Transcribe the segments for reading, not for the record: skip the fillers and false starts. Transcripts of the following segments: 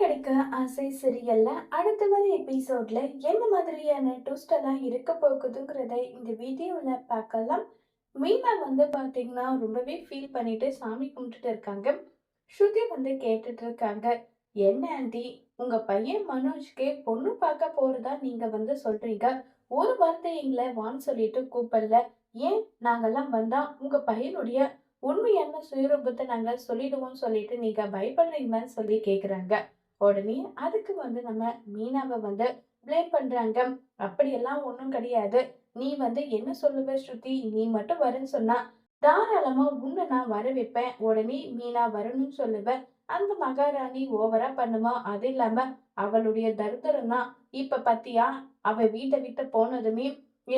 கிடைக்க ஆசை சீரியல்ல அடுத்த வர எபிசோட்ல என்ன மாதிரியான ட்விஸ்ட் எல்லாம் இருக்க போகுதுங்கிறத இந்த வீடியோல பார்க்கலாம். மீனா பாத்தீங்கன்னா ரொம்பவே ஃபீல் பண்ணிட்டு சாமி கும்பிட்டுட்டு இருக்காங்க. ஸ்ருதி கேட்டுட்டு இருக்காங்க. என்ன ஆண்டி, உங்க பையன் மனோஜ்க்கு பொண்ணு பார்க்க போறதா நீங்க சொல்றீங்க. ஒரு வார்த்தை எங்களை வான்னு சொல்லிட்டு கூப்பிடல. ஏன் நாங்கெல்லாம் வந்தா உங்க பையனுடைய உண்மையான சுயரூபத்தை நாங்க சொல்லிடுவோம் சொல்லிட்டு நீங்க பயப்படுறீங்களான்னு சொல்லி கேக்குறாங்க. உடனே அதுக்கு நம்ம மீனாவை ப்ளேம் பண்றாங்க. அப்படியெல்லாம் ஒண்ணும் கிடையாது. நீ என்ன சொல்லுவ ஸ்ருதி, நீ மட்டும் வரேன்னு சொன்னா தாராளமா உன்னை நான் வர வைப்பேன். உடனே மீனா வரணும்னு சொல்லுவ. அந்த மகாராணி ஓவரா பண்ணுவா. அது இல்லாம அவளுடைய தரித்திரம் தான். இப்ப பாத்தியா, அவ வீட்டை விட்டு போனதுமே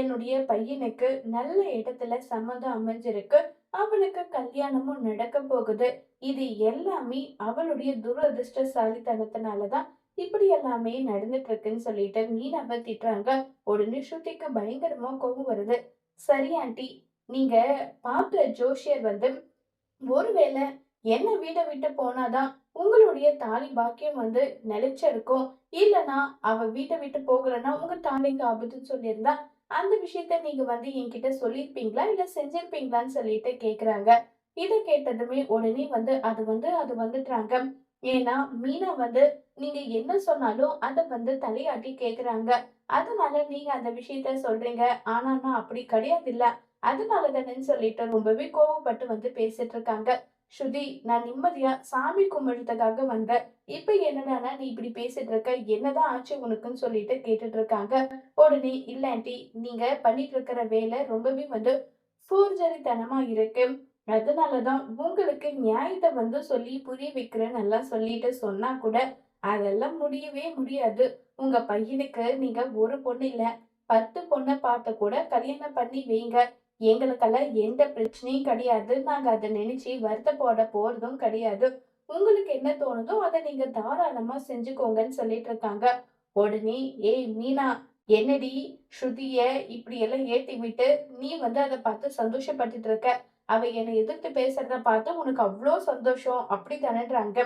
என்னுடைய பையனுக்கு நல்ல இடத்துல சம்மதம் அமைஞ்சிருக்கு. அவனுக்கு கல்யாணமும் நடக்க போகுது. இது எல்லாமே அவளுடைய துரதிர்ஷ்டசாலித்தனத்தினாலதான் இப்படி எல்லாமே நடந்துட்டு இருக்குன்னு சொல்லிட்டு மீனாவை திட்டுறாங்க. உடனே ஸ்ருதிக்கு பயங்கரமா கோபம் வருது. சரி ஆண்டி, நீங்க பார்த்த ஜோஷியர் ஒருவேளை என்ன வீட்டை விட்டு போனாதான் உங்களுடைய தாலி பாக்கியம் நிலைச்சிருக்கும். இல்லனா அவ வீட்டை விட்டு போகலன்னா உங்க தாலிக்கு ஆபத்துன்னு சொல்லியிருந்தா அந்த விஷயத்த நீங்க என்கிட்ட சொல்லிருப்பீங்களா இல்ல செஞ்சிருப்பீங்களான்னு சொல்லிட்டு கேக்குறாங்க. இத கேட்டதுமே உடனே அது வந்துட்டாங்க. ஏன்னா மீனா நீங்க என்ன சொன்னாலும் அத தலையாட்டி கேக்குறாங்க. அதனால நீங்க அந்த விஷயத்த சொல்றீங்க. ஆனா நான் அப்படி கிடையாது இல்ல. அதனால தானேன்னு சொல்லிட்டு ரொம்பவே கோவப்பட்டு பேசிட்டு இருக்காங்க. ஸ்ருதி, நான் நிம்மதியா சாமி கும்பிடுறதுக்காக வந்தேன். இப்ப என்னடானா நீ இப்படி பேசிட்டு இருக்க, என்னதான் ஆச்சு உனக்குன்னு சொல்லிட்டு கேட்டுட்டு இருக்காங்க. உடனே இல்ல ஆண்டி, நீங்க பண்ணிட்டு இருக்கிற வேலை ரொம்பவே ஃபோர்ஜரித்தனமா இருக்கு. அதனாலதான் உங்களுக்கு நியாயத்தை சொல்லி புரிய வைக்கிறேன்னு எல்லாம் சொல்லிட்டு சொன்னா கூட அதெல்லாம் முடியவே முடியாது. உங்க பையனுக்கு நீங்க ஒரு பொண்ணு இல்ல 10 பொண்ணை பார்த்து கூட கல்யாணம் பண்ணி வைங்க. எங்களுக்கெல்லாம் எந்த பிரச்சனையும் கிடையாது. நாங்க அதை நினைச்சு வருத்தப்பட போறதும் கிடையாது. உங்களுக்கு என்ன தோணுதோ அதை நீங்க தாராளமா செஞ்சுக்கோங்கன்னு சொல்லிட்டு இருக்காங்க. உடனே ஏய் மீனா, என்னடி ஸ்ருதிய இப்படி எல்லாம் ஏத்தி விட்டு நீ அதை பார்த்து சந்தோஷப்பட்டுட்டு இருக்க. அவ என்னை எதிர்த்து பேசுறத பார்த்து உனக்கு அவ்வளோ சந்தோஷம் அப்படித்தானேன்றாங்க.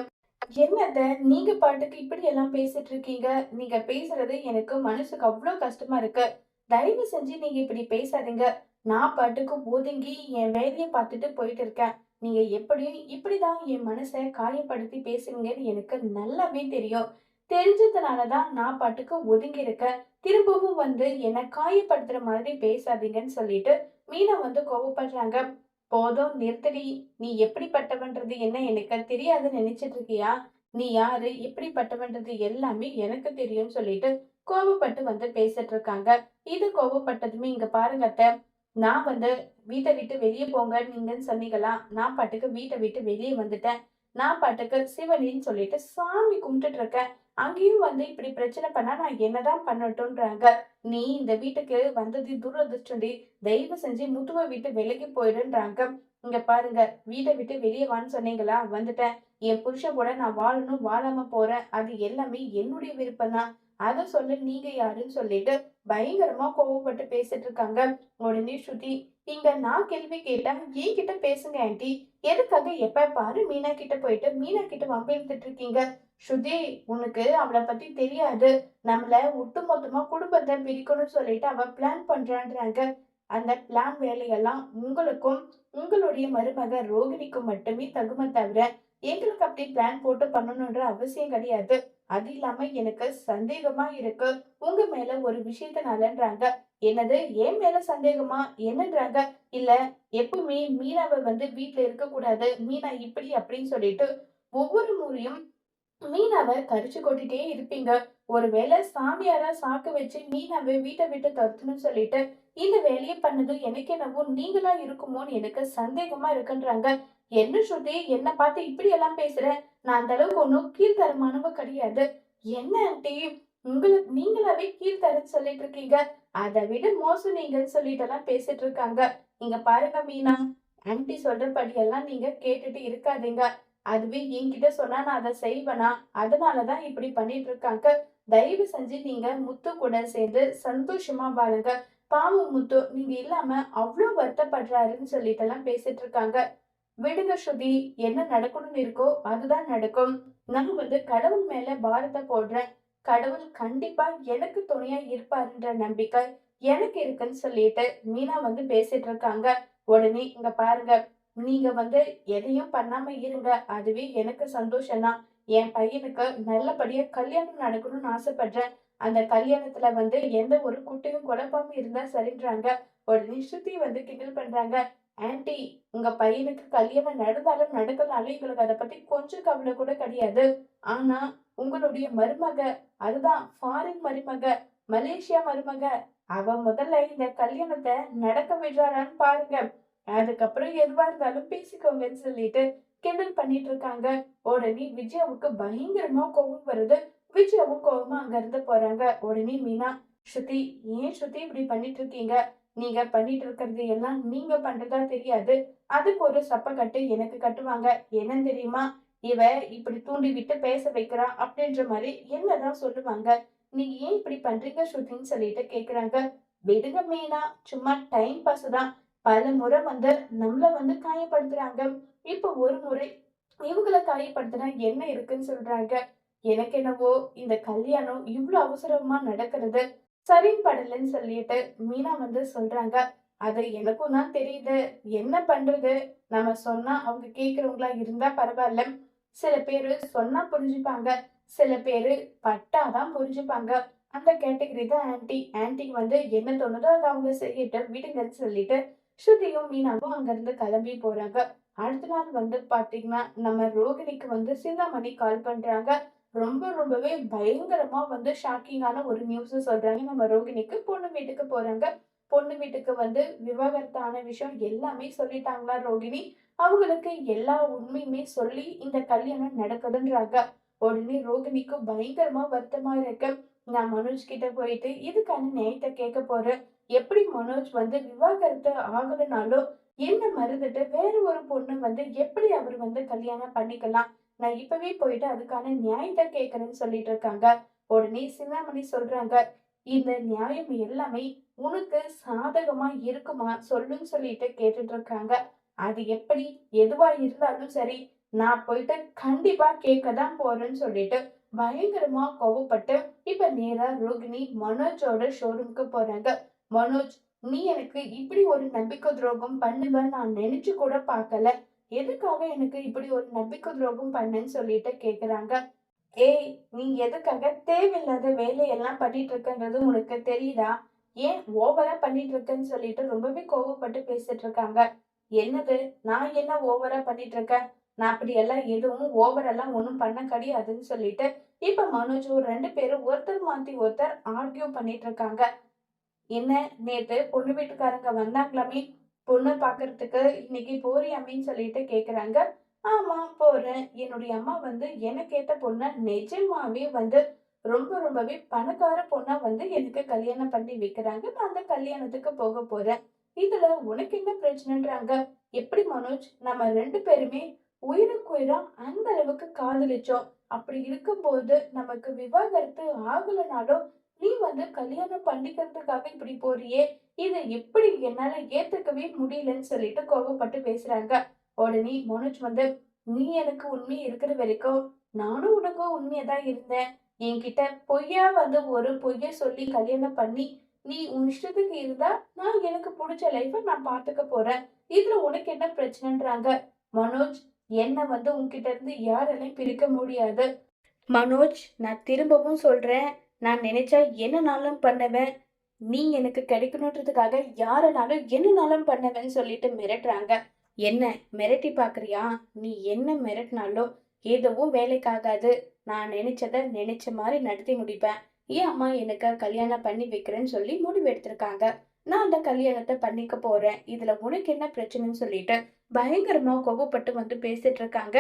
என்னத நீங்க பாட்டுக்கு இப்படி எல்லாம் பேசிட்டு இருக்கீங்க. நீங்க பேசுறது எனக்கு மனசுக்கு அவ்வளவு கஷ்டமா இருக்கு. தயவு செஞ்சு நீங்க இப்படி பேசாதீங்க. நான் பாட்டுக்கு ஒதுங்கி என் வேலையை பார்த்துட்டு போயிட்டு இருக்கேன். நீங்க எப்படியும் இப்படிதான் என் மனசை காயப்படுத்தி பேசுவீங்கன்னு எனக்கு நல்லாவே தெரியும். தெரிஞ்சதுனாலதான் நான் பாட்டுக்கு ஒதுங்கி இருக்கேன். திரும்பவும் என்னை காயப்படுத்துற மாதிரி பேசாதீங்கன்னு சொல்லிட்டு மீனா கோவப்படுறாங்க. போதும் நிறுத்தடி. நீ எப்படிப்பட்டவன்றது என்ன எனக்கு தெரியாதுன்னு நினைச்சிட்டு இருக்கியா? நீ யாரு, எப்படிப்பட்டவன்றது எல்லாமே எனக்கு தெரியும்னு சொல்லிட்டு கோவப்பட்டு பேசிட்டு இருக்காங்க. இது கோவப்பட்டதுமே இங்க பாருங்க அத்தை, நான் வீட்டை விட்டு வெளியே போங்க நீங்கன்னு சொன்னீங்களா? நான் பாட்டுக்கு வீட்டை விட்டு வெளியே வந்துட்டேன். நான் பாட்டுக்கு சிவனின்னு சொல்லிட்டு சாமி கும்பிட்டுட்டு இருக்கேன். அங்கேயும் இப்படி பிரச்சனை பண்ணா நான் என்னதான் பண்ணட்டும்ன்றாங்க. நீ இந்த வீட்டுக்கு வந்தது துரதிர்ஷ்டண்டி. தயவு செஞ்சு முத்துவ விட்டு விலகி போயிடுன்றாங்க. இங்க பாருங்க, வீட்டை விட்டு வெளியே வான்னு சொன்னீங்களா? வந்துட்டேன். என் புருஷன் கூட நான் வாழணும் வாழாம போறேன். அது எல்லாமே என்னுடைய விருப்பம் தான். அதை சொல்ல நீங்க யாருன்னு சொல்லிட்டு பயங்கரமா கோவப்பட்டு பேசிட்டு இருக்காங்க. உடனே ஸ்ருதி, இங்க நான் கேள்வி கேட்டா என்கிட்ட பேசுங்க ஆண்டி. எதுக்காக எப்ப பாரு மீனா கிட்ட போயிட்டு மீனா கிட்ட வம்பிழுத்துட்டு இருக்கீங்க? ஸ்ருதி, உனக்கு அவளை பத்தி தெரியாது. நம்மள ஒட்டுமொத்தமா குடும்பத்தை பிரிக்கணும்னு சொல்லிட்டு அவ பிளான் பண்றான்றாங்க. அந்த பிளான் வேலையெல்லாம் உங்களுக்கும் உங்களுடைய மருமக ரோகிணிக்கும் மட்டுமே தகுமை தவிர எங்களுக்கு அப்படி பிளான் போட்டு பண்ணணும்ன்ற அவசியம் கிடையாது. அது இல்லாம எனக்கு சந்தேகமா இருக்கு உங்க மேல ஒரு விஷயத்தினாலன்றாங்க. என்னது, என் மேல சந்தேகமா என்னன்றாங்க. இல்ல, எப்பவுமே மீனாவை வீட்டுல இருக்க கூடாது, மீனா இப்படி அப்படின்னு சொல்லிட்டு ஒவ்வொரு முறையும் மீனாவை கரிச்சு கொட்டிட்டே இருப்பீங்க. ஒருவேளை சாமியாரா சாக்கு வச்சு மீனாவை வீட்டை விட்டு துரத்தணும்னு சொல்லிட்டு இந்த வேலையை பண்ணது எனக்கு என்னவோ நீங்களா இருக்குமோன்னு எனக்கு சந்தேகமா இருக்குன்றாங்க. என்ன ஸ்ருதி, என்ன பார்த்து இப்படி எல்லாம் பேசுற? நான் அந்த அளவுக்கு ஒன்றும் கீழ்த்தரமானவ கிடையாது. என்ன ஆண்டி, உங்களுக்கு நீங்களாவே கீழ்த்தரன்னு சொல்லிட்டு இருக்கீங்க. அதை விட மோசம் நீங்கன்னு சொல்லிட்டு எல்லாம் பேசிட்டு இருக்காங்க. இங்க பாருங்க மீனா, ஆன்ட்டி சொல்றபடியெல்லாம் நீங்க கேட்டுட்டு இருக்காதீங்க. அதுவே என்கிட்ட சொன்னா நான் அதை செய்வேனா? அதனாலதான் இப்படி பண்ணிட்டு இருக்காங்க. தயவு செஞ்சு நீங்க முத்து கூட சேர்ந்து சந்தோஷமா வாழுங்க. பாவம் முத்து, நீங்க இல்லாம அவ்வளவு வருத்தப்படுறாருன்னு சொல்லிட்டு எல்லாம் பேசிட்டு இருக்காங்க. விடுங்க ஸ்ருதி, என்ன நடக்கணும்னு இருக்கோ அதுதான் நடக்கும். நான் வந்து கடவுள் மேல பாரத்த போடுறேன். கடவுள் கண்டிப்பா எனக்கு துணையா இருப்பாருன்ற நம்பிக்கை எனக்கு இருக்குன்னு சொல்லிட்டு மீனா வந்து பேசிட்டு இருக்காங்க. உடனே இங்க பாருங்க, நீங்க வந்து எதையும் பண்ணாம இருங்க. அதுவே எனக்கு சந்தோஷம் தான். என் பையனுக்கு நல்லபடியா கல்யாணம் நடக்கணும்னு ஆசைப்படுறேன். அந்த கல்யாணத்துல வந்து எந்த ஒரு குட்டையும் குழப்பாம இருந்தா சரின்றாங்க. உடனே ஸ்ருதி வந்து கிண்டல் பண்றாங்க. ஆன்ட்டி, உங்க பையனுக்கு கல்யாணம் நடந்தாலும் நடக்கலனாலும் எங்களுக்கு அத பத்தி கொஞ்சம் கவலை கூட கிடையாது. ஆனா உங்களுடைய மருமக, அதுதான் ஃபாரின் மருமக, மலேசியா மருமக, அவ முதல்ல இந்த கல்யாணத்த நடக்க விடுறாரான்னு பாருங்க. அதுக்கப்புறம் எதுவா இருந்தாலும் பேசிக்கோங்கன்னு சொல்லிட்டு கிண்டல் பண்ணிட்டு இருக்காங்க. உடனே விஜயாவுக்கு பயங்கரமா கோபம் வருது. விஜயாவும் கோவமா அங்க இருந்து போறாங்க. உடனே மீனா, ஸ்ருதி, ஏன் ஸ்ருதி இப்படி பண்ணிட்டு இருக்கீங்க? நீங்க பண்ணிட்டு இருக்கிறது எல்லாம் நீங்க பண்றதா தெரியாது. அதுக்கு ஒரு சப்பக்கட்டு எனக்கு கட்டுவாங்க. என்னன்னு தெரியுமா? இவ இப்படி தூண்டி விட்டு பேச வைக்கிறா அப்படின்ற மாதிரி என்னதான் சொல்லுவாங்க. நீங்க ஏன் இப்படி பண்றீங்க ஸ்ருதின்னு சொல்லிட்டு கேக்குறாங்க. விடுங்க மீனா, சும்மா டைம் பாஸ் தான். பல முறை வந்து நம்மள வந்து காயப்படுத்துறாங்க. இப்ப ஒரு முறை இவங்கள காயப்படுத்தினா என்ன இருக்குன்னு சொல்றாங்க. எனக்கு என்னவோ இந்த கல்யாணம் இவ்ளோ அவசரமா நடக்கிறது சரின்னு படலன்னு சொல்லிட்டு மீனா வந்து சொல்றாங்க. அது எனக்கும் தான் தெரியுது. என்ன பண்றது? நம்ம சொன்னா அவங்க கேட்கிறவங்களா இருந்தா பரவாயில்ல. சில பேரு சொன்னா புரிஞ்சுப்பாங்க. சில பேரு பட்டாதான் புரிஞ்சுப்பாங்க. அந்த கேட்டகரி தான் ஆன்டி. ஆன்டிக்கு வந்து என்ன தோணுதோ அத அவங்க செய்யட்டும் விடுங்கன்னு சொல்லிட்டு ஸ்ருதியும் மீனாவும் அங்கிருந்து கிளம்பி போறாங்க. அடுத்த நாள் வந்து பாத்தீங்கன்னா, நம்ம ரோகிணிக்கு வந்து சிந்தாமணி கால் பண்றாங்க. ரொம்பவே பயங்கரமா வந்து ஷாக்கிங்கான ஒரு நியூஸ் சொல்றாங்க. நம்ம ரோகிணிக்கு பொண்ணு வீட்டுக்கு போறாங்க. பொண்ணு வீட்டுக்கு வந்து விவாகரத்தான விஷயம் எல்லாமே சொல்லிட்டாங்களா ரோகிணி. அவங்களுக்கு எல்லா உண்மையுமே சொல்லி இந்த கல்யாணம் நடக்குதுன்றாங்க. உடனே ரோகிணிக்கு பயங்கரமா வருத்தமா இருக்கு. நான் மனோஜ் கிட்ட போயிட்டு இதுக்கான நியாயத்தை கேட்க போறேன். எப்படி மனோஜ் வந்து விவாகரத்து ஆகலனாலும் என்ன மறந்துட்டு வேற ஒரு பொண்ணு வந்து எப்படி அவர் வந்து கல்யாணம் பண்ணிக்கலாம்? நான் இப்பவே போயிட்டு அதுக்கான நியாயத்தை கேட்கறேன்னு சொல்லிட்டு இருக்காங்க. உடனே சிந்தாமணி சொல்றாங்க, இந்த நியாயம் எல்லாமே உனக்கு சாதகமா இருக்குமா சொல்லுன்னு சொல்லிட்டு கேட்டுட்டு இருக்காங்க. அது எப்படி எதுவா இருந்தாலும் சரி, நான் போயிட்டு கண்டிப்பா கேட்கதான் போறேன்னு சொல்லிட்டு பயங்கரமா கோவப்பட்டு இப்ப நேரா ரோகிணி மனோஜோட ஷோரூம்க்கு போறாங்க. மனோஜ், நீ எனக்கு இப்படி ஒரு நம்பிக்கை துரோகம் பண்ணுவேன்னு நான் நினைச்சு கூட பார்க்கல. எதுக்காக எனக்கு இப்படி ஒரு நம்பிக்கை துரோகம் பண்ணேன்னு சொல்லிட்டு கேக்குறாங்க. ஏய், நீ எதுக்காக தேவையில்லாத வேலையெல்லாம் பண்ணிட்டு இருக்கன்றது உனக்கு தெரியுதா? ஏன் ஓவரா பண்ணிட்டு இருக்கன்னு சொல்லிட்டு ரொம்பவே கோவப்பட்டு பேசிட்டு இருக்காங்க. என்னது? நான் என்ன ஓவரா பண்ணிட்டு இருக்கேன்? நான் அப்படியெல்லாம் எதுவும் ஓவரெல்லாம் ஒண்ணும் பண்ண கிடையாதுன்னு சொல்லிட்டு இப்ப மனோஜ் ஒரு 2 பேரும் ஒருத்தர் மாத்தி ஒருத்தர் ஆர்கியூ பண்ணிட்டு இருக்காங்க. என்ன, நேத்து பொண்ணு வீட்டுக்காரங்க வந்தாங்களாமே, பொண்ணு பாக்குறதுக்கு இன்னைக்கு போறியாமேன்னு சொல்லிட்டு கேக்குறாங்க. ஆமா போறேன். என்னுடைய அம்மா வந்து எனக்கு ஏத்த பொண்ண நிஜமாவே வந்து ரொம்பவே பணக்கார பொண்ணா வந்து எனக்கு கல்யாணம் பண்ணி வைக்கிறாங்க. நான் அந்த கல்யாணத்துக்கு போக போறேன். இதுல உனக்கு என்ன பிரச்சனைன்றாங்க. எப்படி மனோஜ், நம்ம 2 பேருமே உயிருக்கு உயிரா அந்த அளவுக்கு காதலிச்சோம். அப்படி இருக்கும்போது நமக்கு விவாகரத்து ஆகலனாலும் நீ வந்து கல்யாணம் பண்ணிக்கிறதுக்காக இப்படி போறியே, இத எப்படி என்னால ஏத்துக்கவே முடியலன்னு சொல்லிட்டு கோவப்பட்டு பேசுறாங்க. உடனே மனோஜ் வந்து, நீ எனக்கு உண்மை இருக்கிற வரைக்கும் நானும் உனக்கு உண்மையா தான் இருந்தேன். என்கிட்ட பொய்யா வந்து ஒரு பொய்ய சொல்லி கல்யாணம் பண்ணி, நீ உன் இஷ்டத்துக்கு இருந்தா, நான் எனக்கு புடிச்ச லைஃப நான் பாத்துக்க போறேன். இதுல உனக்கு என்ன பிரச்சனைன்றாங்க. மனோஜ், என்ன வந்து உன்கிட்ட இருந்து யாராலையும் பிரிக்க முடியாது. மனோஜ், நான் திரும்பவும் சொல்றேன். நான் நினைச்சா என்னனாலும் பண்ணுவேன். நீ எனக்கு கிடைக்கணுன்றதுக்காக யாரனாலும் என்னனாலும் பண்ணுவேன்னு சொல்லிட்டு மிரட்டுறாங்க. என்ன மிரட்டி பாக்குறியா? நீ என்ன மிரட்டினாலும் எதுவும் வேலைக்காகாது. நான் நினைச்சத நினைச்ச மாதிரி நடத்தி முடிப்பேன். என் அம்மா எனக்கு கல்யாணம் பண்ணி வைக்கிறேன்னு சொல்லி முடிவு எடுத்திருக்காங்க. நான் அந்த கல்யாணத்தை பண்ணிக்க போறேன். இதுல உனக்கு என்ன பிரச்சனைன்னு சொல்லிட்டு பயங்கரமா கோபப்பட்டு வந்து பேசிட்டு இருக்காங்க.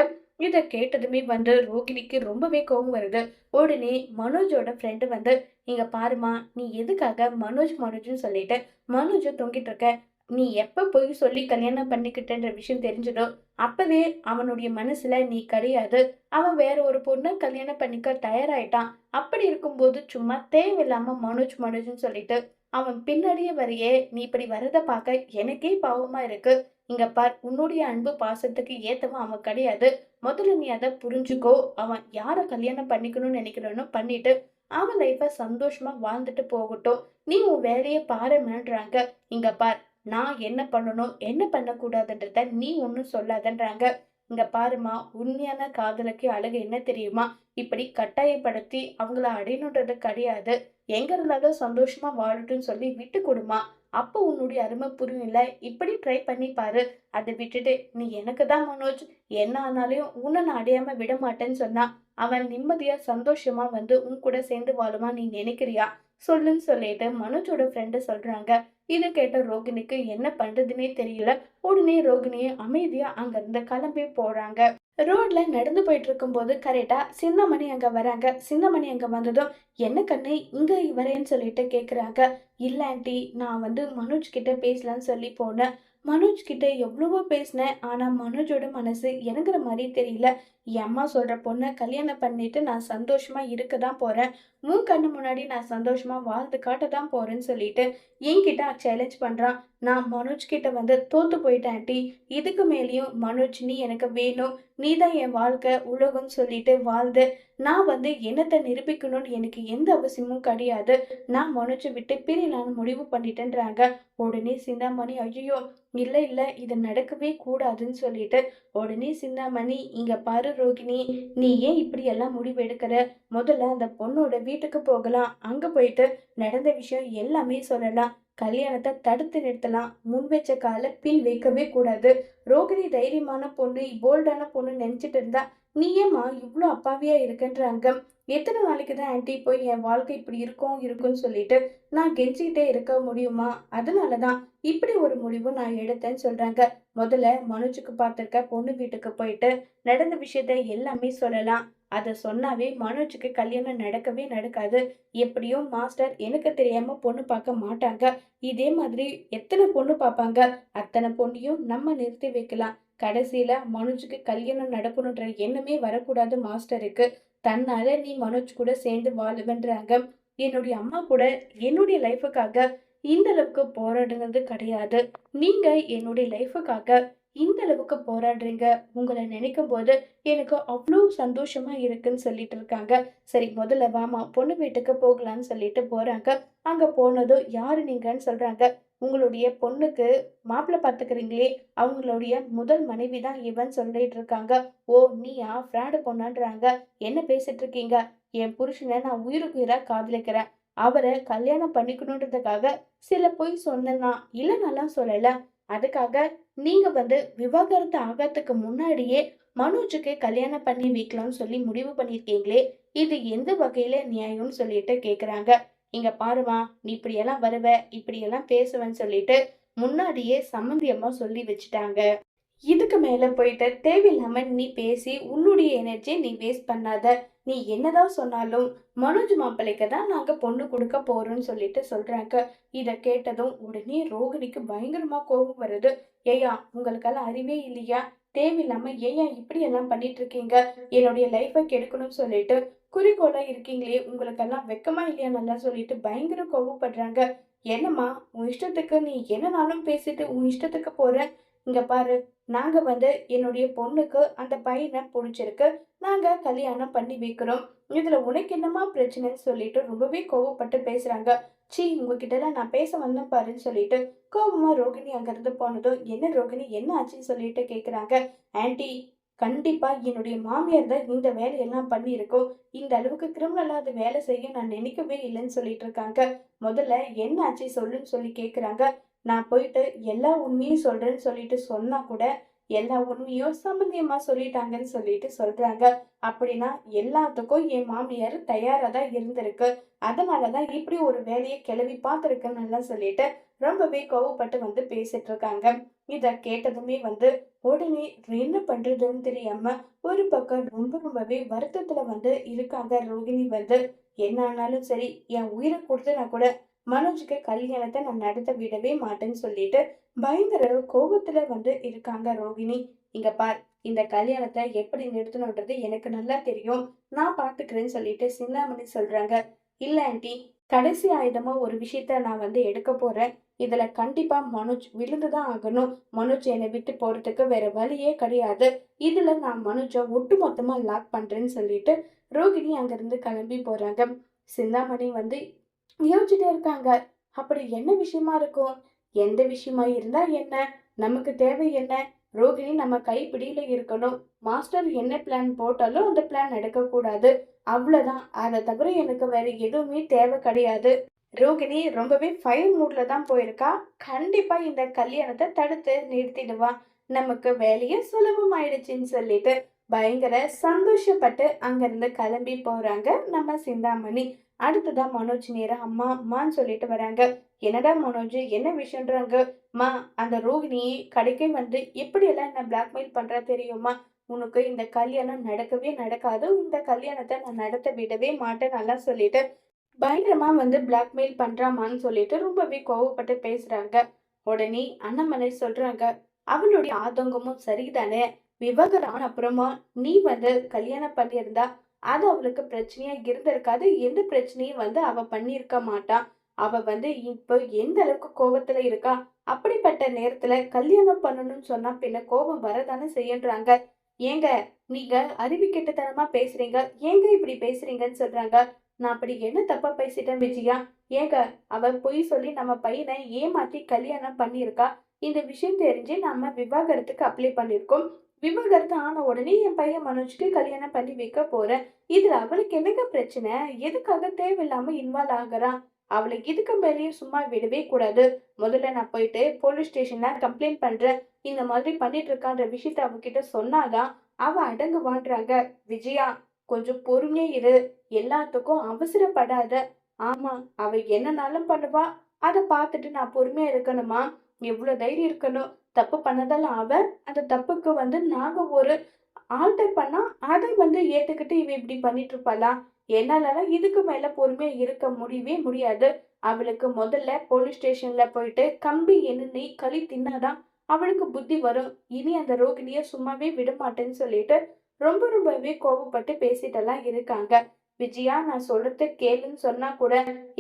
இத கேட்டதுமே வந்து ரோகிணிக்கு ரொம்பவே கோவம் வருது. உடனே மனோஜோட ஃப்ரெண்டு வந்து, இங்க பாருமா, நீ எதுக்காக மனோஜ்னு சொல்லிட்டு மனோஜ தொங்கிட்டு இருக்க? நீ எப்ப பொய் சொல்லி கல்யாணம் பண்ணிக்கிட்டன்ற விஷயம் தெரிஞ்சதோ அப்பவே அவனுடைய மனசுல நீ கிடையாது. அவன் வேற ஒரு பொண்ண கல்யாணம் பண்ணிக்க தயாராயிட்டான். அப்படி இருக்கும்போது சும்மா தேவையில்லாம மனோஜ்னு சொல்லிட்டு அவன் பின்னாடியே வரையே நீ இப்படி வரத பார்க்க எனக்கே பாவமா இருக்கு. இங்க பார், உன்னுடைய அன்பு பாசத்துக்கு ஏத்தவன் அவன் கிடையாது. முதல்ல நீ அத புரிஞ்சுக்கோ. அவன் யார கல்யாணம் பண்ணிக்கணும்னு நினைக்கிறானோ பண்ணிட்டு, அவன் லைஃப சந்தோஷமா வாழ்ந்துட்டு போகட்டும். நீ உன் வேலைய பாருங்கன்றாங்க. இங்க பார், நான் என்ன பண்ணணும், என்ன பண்ணக்கூடாதுன்றத நீ ஒண்ணும் சொல்லாதன்றாங்க. இங்க பாரும்மா, உண்மையான காதலுக்கு அழகு என்ன தெரியுமா? இப்படி கட்டாயப்படுத்தி அவங்கள அடையணுன்றது கிடையாது. எங்க இருந்தாலும் சந்தோஷமா வாழட்டும்னு சொல்லி விட்டு குடும்மா. அப்ப உன்னுடைய அருமை புரியும்ல. இப்படி ட்ரை பண்ணி பாரு. அத விட்டுட்டு, நீ எனக்கு தான் மனோஜ், என்ன ஆனாலும் உன்ன நான் அடையாம விட மாட்டேன்னு சொன்னா, அவன் நிம்மதியா சந்தோஷமா வந்து உன் கூட சேர்ந்து வாழுவான் நீ நினைக்கிறியா? சொல்லுன்னு சொல்லிட்டு மனோஜோட ஃப்ரெண்டு சொல்றாங்க. இத கேட்ட ரோகிணிக்கு என்ன பண்றதுன்னே தெரியல. உடனே ரோகிணி அமைதியா அங்கிருந்து கிளம்பி போறாங்க. ரோட்ல நடந்து போயிட்டு இருக்கும்போது கரெக்டா சின்னமணி அங்க வராங்க. சின்னமணி அங்க வந்ததும், "என்ன கண்ணு இங்க வரேன்னு சொல்லிட்டு கேக்குறாங்க." "இல்ல ஆன்ட்டி, நான் வந்து மனோஜ் கிட்ட பேசலான்னு சொல்லி போனேன். மனோஜ் கிட்ட எவ்வளவோ பேசினேன். ஆனா மனோஜோட மனசு இறங்குற மாரி தெரியல. என் அம்மா சொல்ற பொண்ண கல்யாணம் பண்ணிட்டு நான் சந்தோஷமா இருக்க தான் போறேன். உன் கண்ணு முன்னாடி நான் சந்தோஷமா வாழ்ந்து காட்ட தான் போறேன்னு சொல்லிட்டு என்கிட்ட சேலஞ்ச் பண்றான். நான் மனோஜ் கிட்ட வந்து தோத்து போயிட்டேன் ஆன்ட்டி. இதுக்கு மேலேயும் மனோஜ் நீ எனக்கு வேணும். நீ தான் என் வாழ்க்கை, உலகம்னு சொல்லிட்டு வாழ்ந்து, நான் வந்து என்னத்த நிரூபிக்கணும்னு எனக்கு எந்த அவசியமும் கிடையாது. நான் மனோஜ விட்டு பிரியலான்னு முடிவு பண்ணிட்டேன்றாங்க." உடனே சிந்தாமணி, "ஐயையோ! இல்ல, இல்ல. இது நடக்கவே கூடாதுன்னு" சொல்லிட்டு, உடனே சிந்தாமணி, "இங்க பாரு ரோகிணி, நீ ஏன் இப்படியெல்லாம் முடிவு எடுக்கிற? முதல்ல அந்த பொண்ணோட வீட்டுக்கு போகலாம். அங்க போயிட்டு நடந்த விஷயம் எல்லாமே சொல்லலாம். கல்யாணத்த தடுத்து நிறுத்தலாம். முன் வச்ச கால பின் வைக்கவே கூடாது. ரோகிணி தைரியமான பொண்ணு, போல்டான பொண்ணுன்னு நெனச்சுட்டு இருந்தா, நீ ஏம்மா இவ்ளோ அப்பாவியா இருக்கன்றாங்க. எத்தன நாளைக்கு தான் ஆன்ட்டி போய் என் வாழ்க்கை இப்படி இருக்கும் இருக்கும்னு சொல்லிட்டு நான் கெஞ்சிக்கிட்டே இருக்க முடியுமா? அதனால தான் இப்படி ஒரு முடிவு நான் எடுத்தேன்னு சொல்றாங்க. முதல்ல மனோஜுக்கு பார்த்திருக்க பொண்ணு வீட்டுக்கு போயிட்டு நடந்த விஷயத்த எல்லாமே சொல்லலாம். அத சொன்னாவே மனோஜுக்கு கல்யாணம் நடக்கவே நடக்காது. எப்படியும் மாஸ்டர் எனக்கு தெரியாம பொண்ணு பார்க்க மாட்டாங்க. இதே மாதிரி எத்தன பொண்ணு பார்ப்பாங்க? அத்தன பொண்ணையும் நம்ம நிறுத்தி வைக்கலாம். கடைசியில மனோஜுக்கு கல்யாணம் நடக்கணுன்ற எண்ணமே வரக்கூடாது மாஸ்டருக்கு. தன்னால நீ மனோஜ் கூட சேர்ந்து வாழுவன்றாங்க. என்னுடைய அம்மா கூட என்னுடைய லைஃபுக்காக இந்த அளவுக்கு போராடுனது கிடையாது. நீங்க என்னுடைய லைஃபுக்காக இந்த அளவுக்கு போராடுறீங்க. உங்கள நினைக்கும்போது எனக்கு அவ்ளோ சந்தோஷமா இருக்குன்னு சொல்லிட்டு இருக்காங்க. சரி முதல்ல வாம்மா பொண்ணு வீட்டுக்கு போகலான்னு சொல்லிட்டு போறாங்க. அங்க போனதும் யாரு நீங்கன்னு சொல்றாங்க. உங்களுடைய பொண்ணுக்கு மாப்பிள்ளை பார்த்துக்கிறீங்களே, அவங்களுடைய முதல் மனைவி தான் இவன்னு சொல்லிட்டு இருக்காங்க. ஓ! நீயா? ஃப்ராடு பொண்ணான்றாங்க. என்ன பேசிட்டு இருக்கீங்க? என் புருஷன நான் உயிருக்கு உயிரா காதலிக்கிறேன். அவர கல்யாணம் பண்ணிக்கணுன்றதுக்காக சில பொய் சொன்னேன்னா, இல்லன்னலாம் சொல்லல. அதுக்காக நீங்க வந்து விவாகரத்து ஆகறதுக்கு முன்னாடியே மனோஜுக்கு கல்யாணம் பண்ணி வைக்கலாம்னு சொல்லி முடிவு பண்ணியிருக்கீங்களே, இது எந்த வகையில நியாயம்னு சொல்லிட்டு கேட்குறாங்க. இங்க பாரும்மா, நீ இப்படியெல்லாம் வருவ, இப்படியெல்லாம் பேசுவேன்னு சொல்லிட்டு முன்னாடியே சம்மந்தி அம்மா சொல்லி வச்சுட்டாங்க. இதுக்கு மேல போயிட்டு தேவையில்லாம நீ பேசி உன்னுடைய எனர்ஜிய நீ வேஸ்ட் பண்ணாத. நீ என்னதான் சொன்னாலும் மனோஜ் மாப்பிள்ளைக்கு தான் நாங்க பொண்ணு குடுக்க போறோம்ன்னு சொல்லிட்டு சொல்றாங்க. இத கேட்டதும் உடனே ரோகிணிக்கு பயங்கரமா கோபம் வருது. ஏய்யா உங்களுக்கெல்லாம் அறிவே இல்லையா? தேவையில்லாம ஏய்யா இப்படி எல்லாம் பண்ணிட்டு இருக்கீங்க? என்னுடைய லைஃப கெடுக்கணும்னு சொல்லிட்டு குறிக்கோளா இருக்கீங்களே, உங்களுக்கெல்லாம் வெக்கமா இல்லையா நல்லா சொல்லிட்டு பயங்கர கோவப்படுறாங்க. என்னம்மா உன் இஷ்டத்துக்கு நீ என்னனாலும் பேசிட்டு உன் இஷ்டத்துக்கு போற. இங்க பாரு, நாங்க வந்து என்னுடைய பொண்ணுக்கு அந்த பையன புடிச்சிருக்கு. நாங்க கல்யாணம் பண்ணி வைக்கிறோம். இதுல உனக்கு என்னம்மா பிரச்சனைன்னு சொல்லிட்டு ரொம்பவே கோவப்பட்டு பேசுறாங்க. ச்சீ உங்ககிட்டலாம் நான் பேச வந்தேன் பாருன்னு சொல்லிட்டு கோவமா ரோகிணி அங்கிருந்து போனதும், என்ன ரோகிணி என்ன ஆச்சுன்னு சொல்லிட்டு கேக்குறாங்க. ஆன்ட்டி கண்டிப்பா என்னுடைய மாமியார் தான் இந்த வேலையெல்லாம் பண்ணியிருக்கோம். இந்த அளவுக்கு கிரிமினலா அது வேலை செய்ய நான் நினைக்கவே இல்லைன்னு சொல்லிட்டு இருக்காங்க. முதல்ல என்ன ஆச்சு சொல்லுன்னு சொல்லி கேக்குறாங்க. நான் போயிட்டு எல்லா உண்மையும் சொல்றேன்னு சொல்லிட்டு சொன்னா கூட, எல்லா உண்மையும் சம்பந்தியம்மா சொல்லிட்டாங்கன்னு சொல்லிட்டு சொல்றாங்க. அப்படின்னா எல்லாத்துக்கும் என் மாமியார் தயாரா தான் இருந்திருக்கு. அதனால தான் இப்படி ஒரு வேலைய கிளவி பார்த்துருக்குன்னுலாம் சொல்லிட்டு ரொம்பவே கோவப்பட்டு வந்து பேசிட்டு இருக்காங்க. இத கேட்டதுமே வந்து உடனே என்ன பண்றதுன்னு தெரியாம ஒரு பக்கம் ரொம்பவே வருத்தத்துல வந்து இருக்காங்க ரோகிணி வந்து. என்ன ஆனாலும் சரி என் உயிரை கொடுத்தனா கூட மனோஜுக்கு கல்யாணத்த நான் நடத்த விடவே மாட்டேன்னு சொல்லிட்டு பயங்கர கோபத்துல வந்து இருக்காங்க ரோகிணி. இங்க பார், இந்த கல்யாணத்த எப்படி நிறுத்தணும்ன்றது எனக்கு நல்லா தெரியும். நான் பாத்துக்கிறேன்னு சொல்லிட்டு சிந்தாமணி சொல்றாங்க. இல்ல ஆன்ட்டி, கடைசி ஆயுதமா ஒரு விஷயத்த நான் வந்து எடுக்க போறேன். இதுல கண்டிப்பா மனோஜ் விழுந்து தான் ஆகணும். மனோஜ் என்னை விட்டு போறதுக்கு வேற வழியே கிடையாது. இதுல நான் மனோஜ ஒட்டுமொத்தமா லாக் பண்றேன்னு சொல்லிட்டு, ரோகிணி அங்கிருந்து கிளம்பி போறாங்க. சிந்தாமணி வந்து யோசிச்சுட்டே இருக்காங்க. அப்படி என்ன விஷயமா இருக்கும்? எந்த விஷயமா இருந்தா என்ன? நமக்கு தேவை என்ன? ரோகிணி நம்ம கைப்பிடியில இருக்கணும். மாஸ்டர் என்ன பிளான் போட்டாலும் அந்த பிளான் நடக்கக்கூடாது. அவ்வளோதான். அத தவிர எனக்கு வேற எதுவுமே தேவை கிடையாது. ரோகிணி ரொம்பவே ஃபயர் மூட்ல தான் போயிருக்கா. கண்டிப்பா இந்த கல்யாணத்த தடுத்து நிறுத்திடுவா. நமக்கு வேலையே சுலபமாயிடுச்சுன்னு சொல்லிட்டு பயங்கர சந்தோஷப்பட்டு அங்கிருந்து கிளம்பி போறாங்க நம்ம சிந்தாமணி. அடுத்ததா மனோஜ் நேரா அம்மா அம்மான்னு சொல்லிட்டு வராங்க. என்னடா மனோஜ் என்ன விஷயம்ன்றாங்க. மா அந்த ரோகிணி கடைக்கே வந்து எப்படியெல்லாம் என்ன பிளாக்மெயில் பண்றா தெரியுமா? உனக்கு இந்த கல்யாணம் நடக்கவே நடக்காது. இந்த கல்யாணத்த நான் நடத்த விடவே மாட்டேன் நல்லா சொல்லிட்டு பயங்கரமா வந்து பிளாக்மெயில் பண்றாமான்னு சொல்லிட்டு ரொம்பவே கோவப்பட்டு பேசுறாங்க. உடனே அண்ணாமலை சொல்றாங்க, அவளுடைய ஆதங்கமும் சரிதானே. விவாகரம் ஆன அப்புறமா நீ வந்து கல்யாணம் பண்ணியிருந்தா அது அவளுக்கு பிரச்சனையா இருந்திருக்காது. எந்த பிரச்சனையும் வந்து அவ பண்ணியிருக்க மாட்டா. அவ வந்து இப்போ எந்த அளவுக்கு கோவத்துல இருக்கா. அப்படிப்பட்ட நேரத்துல கல்யாணம் பண்ணணும்னு சொன்னா பின்ன கோபம் வரதானே செய்யன்றாங்க. ஏங்க நீங்க அறிவுக்கெட்டத்தனமா பேசுறீங்க. ஏங்க இப்படி பேசுறீங்கன்னு சொல்றாங்க. நான் அப்படி என்ன தப்பா பேசிட்டேன் விஜயா? ஏங்க அவ பொய் சொல்லி நம்ம பையனை ஏமாத்தி கல்யாணம் பண்ணியிருக்கா. இந்த விஷயம் தெரிஞ்சு நம்ம விவாகரத்துக்கு அப்ளை பண்ணியிருக்கோம். விவாகரத்து ஆன உடனே என் பையன் மனோஜ்க்கு கல்யாணம் பண்ணி வைக்க போறேன். இதுல அவளுக்கு என்னங்க பிரச்சனை? எதுக்காக தேவையில்லாம இன்வால்வ் ஆகுறா? அவளை இதுக்கு மேலேயும் சும்மா விடவே கூடாது. முதல்ல நான் போயிட்டு போலீஸ் ஸ்டேஷன்ல கம்ப்ளைண்ட் பண்றேன். இந்த மாதிரி பண்ணிட்டு இருக்கான்ற விஷயத்த அவகிட்ட சொன்னாதான் அவ அடங்குவான்றாங்க. விஜயா கொஞ்சம் பொறுமையா இரு. எல்லாத்துக்கும் அவசரப்படாத. ஆமா, அவ என்னனாலும் பண்ணுவா. அத பார்த்துட்டு நான் பொறுமையா இருக்கணுமா? எவ்ளோ தைரியம் இருக்கணும். தப்பு பண்ணதெல்லாம் அவ. அந்த தப்புக்கு வந்து நாங்க ஒரு ஆல்டர் பண்ணா, அத வந்து ஏத்துக்கிட்டு இவ இப்படி பண்ணிட்டு இருப்பாளா? என்னாலலாம் இதுக்கு மேல பொறுமையா இருக்க முடியவே முடியாது. அவளுக்கு முதல்ல போலீஸ் ஸ்டேஷன்ல போயிட்டு கம்பி எண்ணி களி தின்னாதான் அவளுக்கு புத்தி வரும். இனி அந்த ரோகிணிய சும்மாவே விடமாட்டேன்னு சொல்லிட்டு ரொம்பவே கோவப்பட்டு பேசிட்டெல்லாம் இருக்காங்க. விஜயா நான் சொல்றத கேளுன்னு சொன்னா கூட,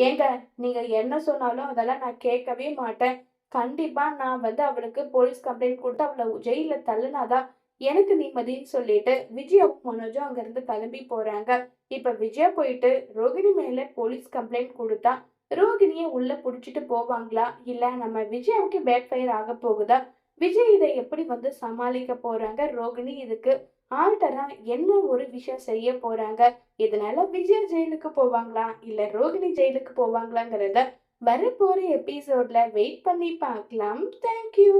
ஏங்க நீங்க என்ன சொன்னாலும் அதெல்லாம் நான் கேட்கவே மாட்டேன். கண்டிப்பா நான் வந்து அவளுக்கு போலீஸ் கம்ப்ளைண்ட் குடுத்து அவள ஜெயில்ல தள்ளுனாதான் எனக்கு நிம்மதின்னு சொல்லிட்டு விஜயாவும் மனோஜும் அங்கிருந்து கிளம்பி போறாங்க. இப்ப விஜயா போயிட்டு ரோகிணி மேல போலீஸ் கம்ப்ளைண்ட் குடுத்தா, ரோகிணிய உள்ள புடிச்சிட்டு போவாங்களா? இல்ல நம்ம விஜயாவுக்கு பேக் ஃபயர் ஆக போகுதா? விஜய் இதை எப்படி வந்து சமாளிக்க போறாங்க? ரோகிணி இதுக்கு ஆல்டரா என்ன ஒரு விஷயம் செய்ய போறாங்க? இதனால விஜய் ஜெயிலுக்கு போவாங்களா? இல்ல ரோகிணி ஜெயிலுக்கு போவாங்களாங்கிறத வரப்போற எபிசோட்ல வெயிட் பண்ணி பார்க்கலாம். Thank you.